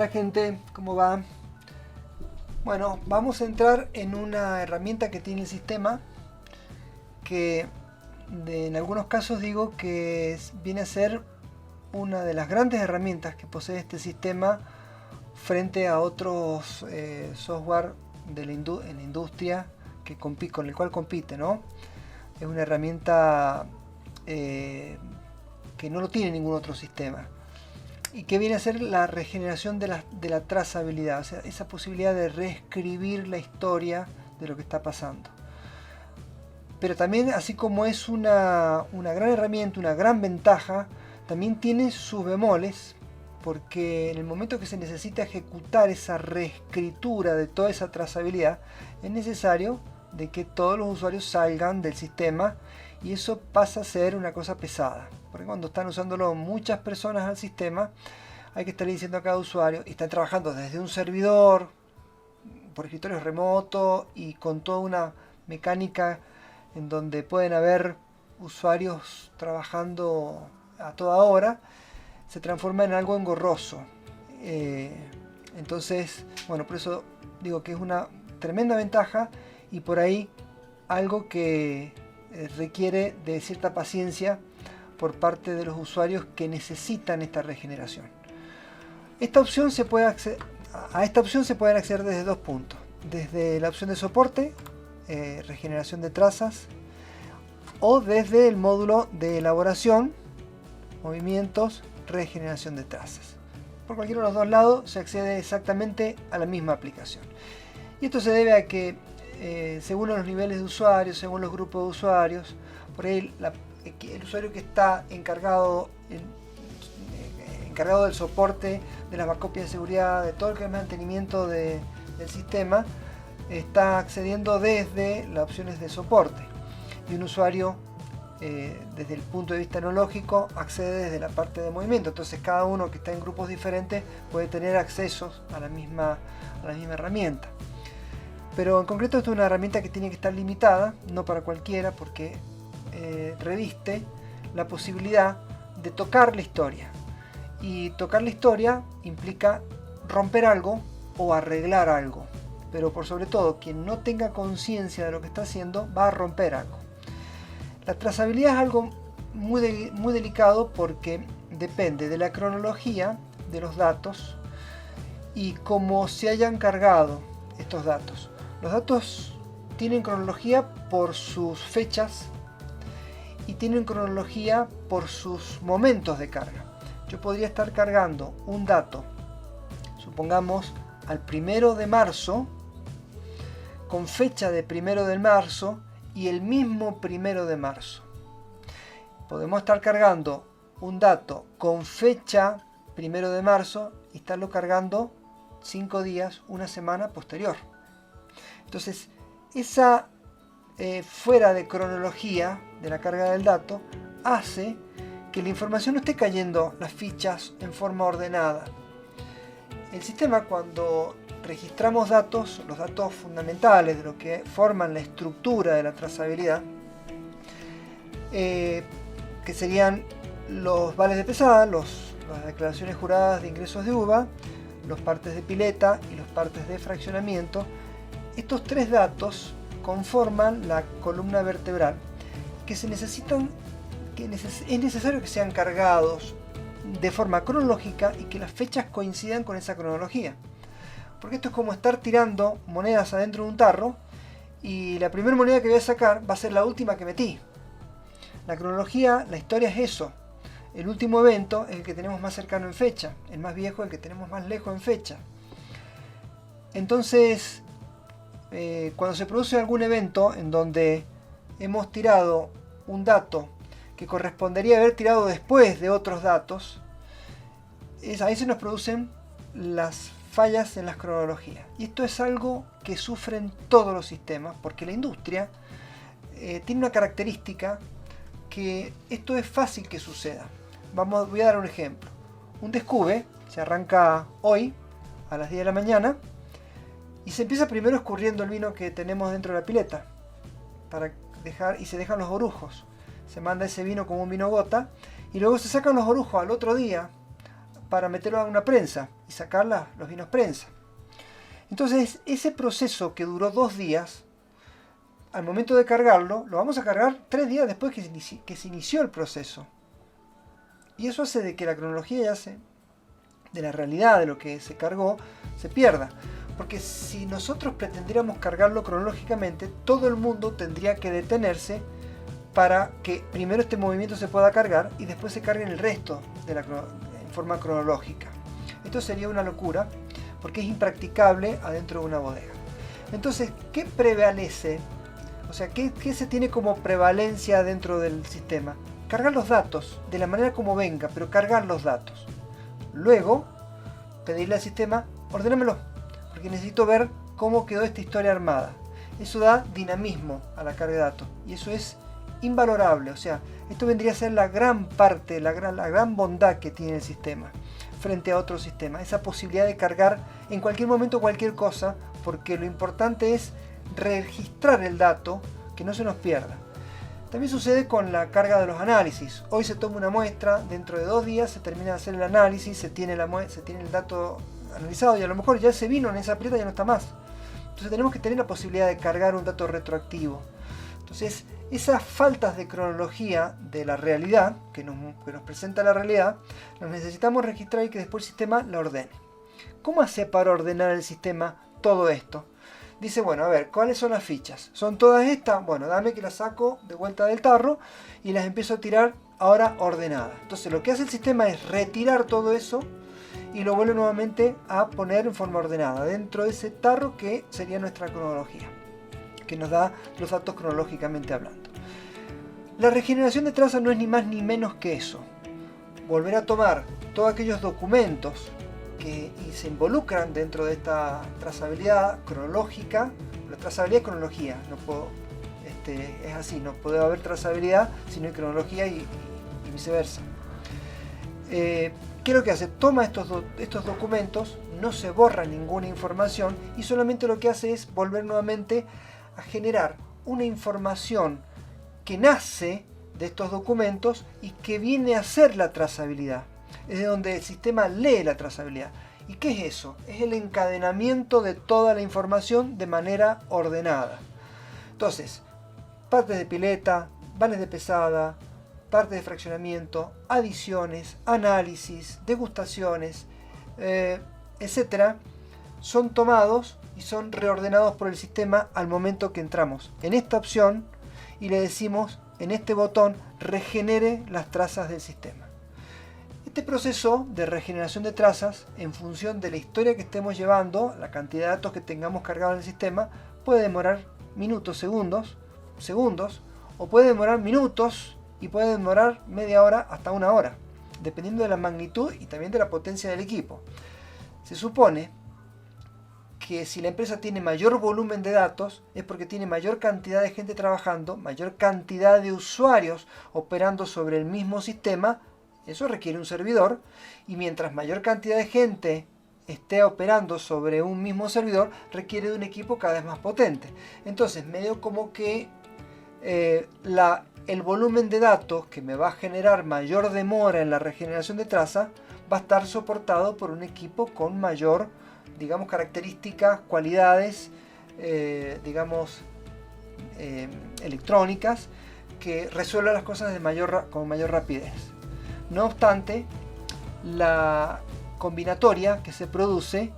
Hola gente, ¿cómo va? Bueno, vamos a entrar en una herramienta que tiene el sistema que en algunos casos digo que viene a ser una de las grandes herramientas que posee este sistema frente a otros software en la industria con el cual compite, ¿no? Es una herramienta que no lo tiene ningún otro sistema y que viene a ser la regeneración de la trazabilidad, o sea, esa posibilidad de reescribir la historia de lo que está pasando. Pero también, así como es una gran herramienta, una gran ventaja, también tiene sus bemoles, porque en el momento que se necesita ejecutar esa reescritura de toda esa trazabilidad, es necesario de que todos los usuarios salgan del sistema, y eso pasa a ser una cosa pesada, porque cuando están usándolo muchas personas al sistema, hay que estar diciendo a cada usuario, y están trabajando desde un servidor, por escritorio remoto, y con toda una mecánica en donde pueden haber usuarios trabajando a toda hora, se transforma en algo engorroso. Entonces, bueno, por eso digo que es una tremenda ventaja, y por ahí algo que requiere de cierta paciencia por parte de los usuarios que necesitan esta regeneración. A esta opción se pueden acceder desde dos puntos: desde la opción de soporte, regeneración de trazas, o desde el módulo de elaboración, movimientos, regeneración de trazas. Por cualquiera de los dos lados se accede exactamente a la misma aplicación. Y esto se debe a que según los niveles de usuarios, según los grupos de usuarios, por ahí el usuario que está encargado del soporte, de las copias de seguridad, de todo el mantenimiento del sistema, está accediendo desde las opciones de soporte, y un usuario desde el punto de vista tecnológico accede desde la parte de movimiento. Entonces cada uno que está en grupos diferentes puede tener accesos a la misma herramienta. Pero en concreto esto es una herramienta que tiene que estar limitada, no para cualquiera, porque reviste la posibilidad de tocar la historia. Y tocar la historia implica romper algo o arreglar algo. Pero por sobre todo, quien no tenga conciencia de lo que está haciendo va a romper algo. La trazabilidad es algo muy delicado, porque depende de la cronología de los datos y cómo se hayan cargado estos datos. Los datos tienen cronología por sus fechas y tienen cronología por sus momentos de carga. Yo podría estar cargando un dato, supongamos al 1 de marzo, con fecha de 1 de marzo y el mismo 1 de marzo. Podemos estar cargando un dato con fecha 1 de marzo y estarlo cargando 5 días, una semana posterior. Entonces, esa fuera de cronología de la carga del dato hace que la información no esté cayendo las fichas en forma ordenada. El sistema, cuando registramos datos, los datos fundamentales de lo que forman la estructura de la trazabilidad, que serían los vales de pesada, las declaraciones juradas de ingresos de uva, los partes de pileta y los partes de fraccionamiento, estos tres datos conforman la columna vertebral es necesario que sean cargados de forma cronológica y que las fechas coincidan con esa cronología. Porque esto es como estar tirando monedas adentro de un tarro y la primera moneda que voy a sacar va a ser la última que metí. La cronología, la historia es eso. El último evento es el que tenemos más cercano en fecha, el más viejo el que tenemos más lejos en fecha. Entonces, cuando se produce algún evento en donde hemos tirado un dato que correspondería haber tirado después de otros datos, ahí se nos producen las fallas en las cronologías. Y esto es algo que sufren todos los sistemas, porque la industria tiene una característica que esto es fácil que suceda. Voy a dar un ejemplo. Un descube se arranca hoy a las 10 de la mañana y se empieza primero escurriendo el vino que tenemos dentro de la pileta y se dejan los orujos. Se manda ese vino como un vino gota y luego se sacan los orujos al otro día para meterlo a una prensa y sacar los vinos prensa. Entonces ese proceso que duró 2 días, al momento de cargarlo, lo vamos a cargar 3 días después que se inició el proceso. Y eso hace de que la cronología de la realidad de lo que se cargó, se pierda. Porque si nosotros pretendiéramos cargarlo cronológicamente, todo el mundo tendría que detenerse para que primero este movimiento se pueda cargar y después se cargue el resto en forma cronológica. Esto sería una locura porque es impracticable adentro de una bodega. Entonces, ¿qué prevalece? O sea, ¿qué se tiene como prevalencia dentro del sistema? Cargar los datos de la manera como venga, pero cargar los datos. Luego, pedirle al sistema, ordénamelo, porque necesito ver cómo quedó esta historia armada. Eso da dinamismo a la carga de datos y eso es invalorable. O sea, esto vendría a ser la gran parte, la gran bondad que tiene el sistema frente a otro sistema. Esa posibilidad de cargar en cualquier momento cualquier cosa, porque lo importante es registrar el dato, que no se nos pierda. También sucede con la carga de los análisis. Hoy se toma una muestra, dentro de 2 días se termina de hacer el análisis, se tiene el dato analizado y a lo mejor ya ese vino en esa prieta ya no está más. Entonces tenemos que tener la posibilidad de cargar un dato retroactivo. Entonces esas faltas de cronología de la realidad, que nos presenta la realidad, las necesitamos registrar y que después el sistema la ordene. ¿Cómo hace para ordenar el sistema todo esto? Dice, bueno, a ver, ¿cuáles son las fichas? ¿Son todas estas? Bueno, dame que las saco de vuelta del tarro y las empiezo a tirar ahora ordenadas. Entonces lo que hace el sistema es retirar todo eso y lo vuelve nuevamente a poner en forma ordenada dentro de ese tarro que sería nuestra cronología, que nos da los datos cronológicamente hablando. La regeneración de trazas no es ni más ni menos que eso. Volver a tomar todos aquellos documentos que se involucran dentro de esta trazabilidad cronológica. La trazabilidad es cronología, es así, no puede haber trazabilidad si no hay cronología y viceversa. ¿Qué es lo que hace? Toma estos documentos, no se borra ninguna información y solamente lo que hace es volver nuevamente a generar una información que nace de estos documentos y que viene a ser la trazabilidad. Es de donde el sistema lee la trazabilidad. ¿Y qué es eso? Es el encadenamiento de toda la información de manera ordenada. Entonces, partes de pileta, vales de pesada, partes de fraccionamiento, adiciones, análisis, degustaciones, etcétera, son tomados y son reordenados por el sistema al momento que entramos en esta opción y le decimos en este botón regenere las trazas del sistema. Este proceso de regeneración de trazas, en función de la historia que estemos llevando, la cantidad de datos que tengamos cargados en el sistema, puede demorar minutos, segundos, o puede demorar minutos y puede demorar media hora hasta 1 hora, dependiendo de la magnitud y también de la potencia del equipo. Se supone que si la empresa tiene mayor volumen de datos es porque tiene mayor cantidad de gente trabajando, mayor cantidad de usuarios operando sobre el mismo sistema. Eso requiere un servidor y mientras mayor cantidad de gente esté operando sobre un mismo servidor requiere de un equipo cada vez más potente. Entonces medio como que el volumen de datos que me va a generar mayor demora en la regeneración de traza va a estar soportado por un equipo con mayor, digamos, características, cualidades, electrónicas que resuelvan las cosas con mayor rapidez. No obstante, la combinatoria que se produce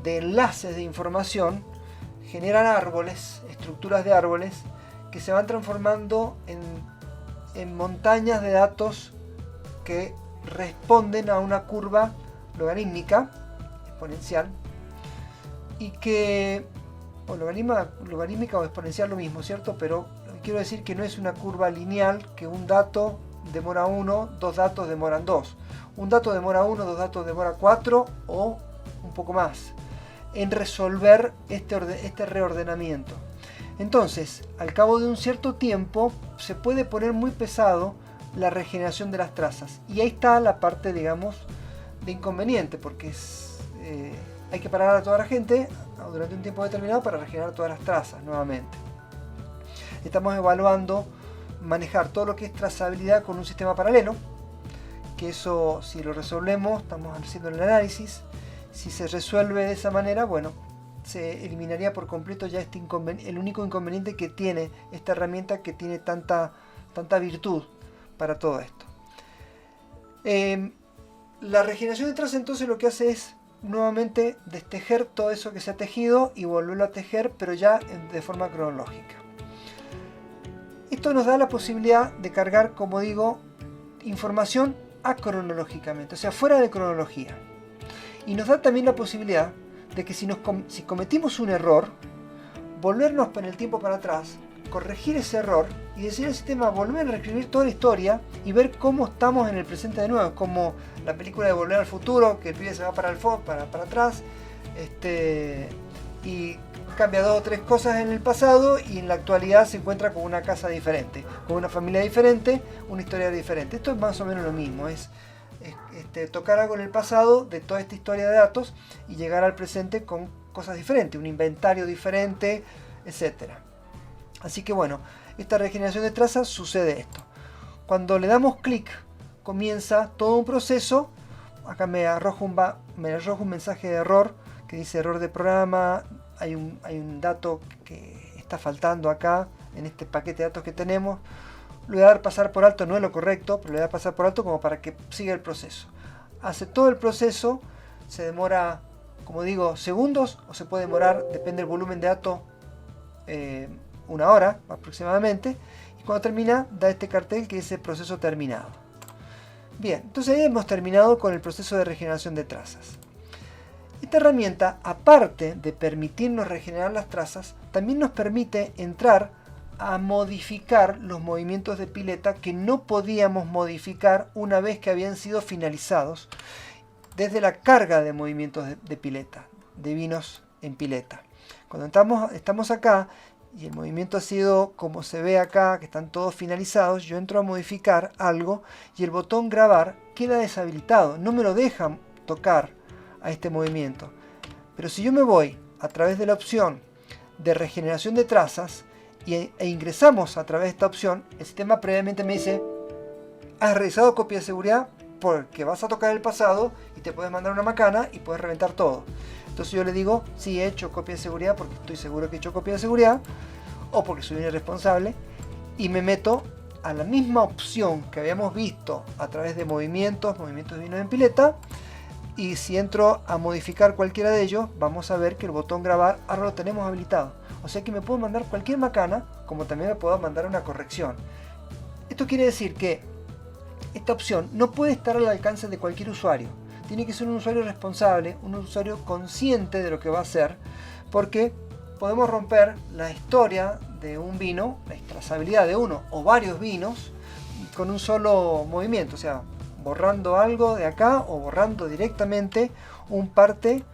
de enlaces de información generan árboles, estructuras de árboles, que se van transformando en montañas de datos que responden a una curva logarítmica, exponencial, y que, o logarítmica o exponencial lo mismo, ¿cierto? Pero quiero decir que no es una curva lineal, que un dato demora 1, 2 datos demoran 2. Un dato demora 1, 2 datos demora 4 o un poco más en resolver este reordenamiento. Entonces, al cabo de un cierto tiempo, se puede poner muy pesado la regeneración de las trazas. Y ahí está la parte, digamos, de inconveniente, porque hay que parar a toda la gente durante un tiempo determinado para regenerar todas las trazas nuevamente. Estamos evaluando manejar todo lo que es trazabilidad con un sistema paralelo que eso, si lo resolvemos, estamos haciendo el análisis. Si se resuelve de esa manera, bueno, se eliminaría por completo ya el único inconveniente que tiene esta herramienta, que tiene tanta virtud para todo esto. La regeneración de trazas entonces lo que hace es nuevamente destejer todo eso que se ha tejido y volverlo a tejer, pero ya de forma cronológica. Esto nos da la posibilidad de cargar, como digo, información acronológicamente, o sea, fuera de cronología. Y nos da también la posibilidad de que si cometimos un error, volvernos en el tiempo para atrás, corregir ese error y decirle al sistema volver a reescribir toda la historia y ver cómo estamos en el presente de nuevo, como la película de Volver al Futuro, que el pibe se va para atrás, y cambia 2 o 3 cosas en el pasado y en la actualidad se encuentra con una casa diferente, con una familia diferente, una historia diferente. Esto es más o menos lo mismo, es tocar algo en el pasado de toda esta historia de datos y llegar al presente con cosas diferentes, un inventario diferente, etcétera. Así que bueno, esta regeneración de trazas sucede esto. Cuando le damos clic, comienza todo un proceso. Acá me arroja un mensaje de error que dice error de programa. Hay un dato que está faltando acá en este paquete de datos que tenemos. Lo voy a dar pasar por alto, no es lo correcto, pero lo voy a dar pasar por alto como para que siga el proceso. Hace todo el proceso, se demora, como digo, segundos, o se puede demorar, depende del volumen de datos, 1 hora aproximadamente. Y cuando termina, da este cartel que dice proceso terminado. Bien, entonces ahí hemos terminado con el proceso de regeneración de trazas. Esta herramienta, aparte de permitirnos regenerar las trazas, también nos permite entrar a modificar los movimientos de pileta que no podíamos modificar una vez que habían sido finalizados desde la carga de movimientos de pileta, de vinos en pileta. Cuando estamos acá y el movimiento ha sido como se ve acá, que están todos finalizados, yo entro a modificar algo y el botón grabar queda deshabilitado, no me lo deja tocar a este movimiento. Pero si yo me voy a través de la opción de regeneración de trazas e ingresamos a través de esta opción, el sistema previamente me dice: has realizado copia de seguridad porque vas a tocar el pasado y te puedes mandar una macana y puedes reventar todo. Entonces yo le digo: sí, he hecho copia de seguridad porque estoy seguro que he hecho copia de seguridad, o porque soy un irresponsable, y me meto a la misma opción que habíamos visto a través de movimientos de vino en pileta. Y si entro a modificar cualquiera de ellos, vamos a ver que el botón grabar ahora lo tenemos habilitado. O sea que me puedo mandar cualquier macana, como también me puedo mandar una corrección. Esto quiere decir que esta opción no puede estar al alcance de cualquier usuario. Tiene que ser un usuario responsable, un usuario consciente de lo que va a hacer, porque podemos romper la historia de un vino, la trazabilidad de uno o varios vinos, con un solo movimiento, o sea, borrando algo de acá o borrando directamente un parte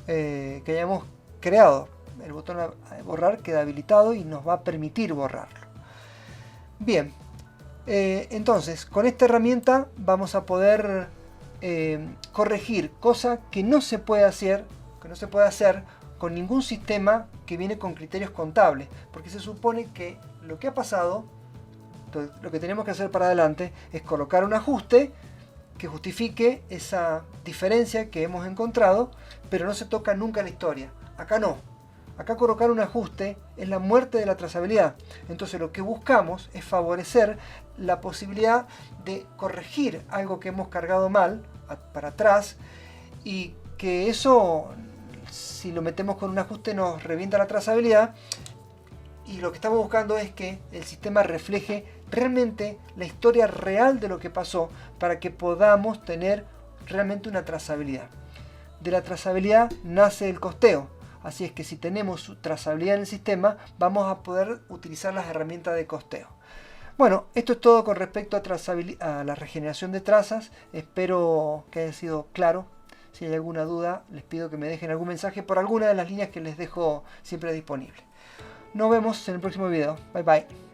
que hayamos creado. El botón borrar queda habilitado y nos va a permitir borrarlo. Bien, entonces con esta herramienta vamos a poder corregir cosa que no se puede hacer con ningún sistema que viene con criterios contables, porque se supone que lo que ha pasado, lo que tenemos que hacer para adelante es colocar un ajuste que justifique esa diferencia que hemos encontrado, pero no se toca nunca la historia. Acá no. Acá colocar un ajuste es la muerte de la trazabilidad. Entonces lo que buscamos es favorecer la posibilidad de corregir algo que hemos cargado mal para atrás, y que eso, si lo metemos con un ajuste, nos revienta la trazabilidad. Y lo que estamos buscando es que el sistema refleje realmente la historia real de lo que pasó, para que podamos tener realmente una trazabilidad. De la trazabilidad nace el costeo. Así es que si tenemos trazabilidad en el sistema, vamos a poder utilizar las herramientas de costeo. Bueno, esto es todo con respecto a la regeneración de trazas. Espero que haya sido claro. Si hay alguna duda, les pido que me dejen algún mensaje por alguna de las líneas que les dejo siempre disponible. Nos vemos en el próximo video. Bye bye.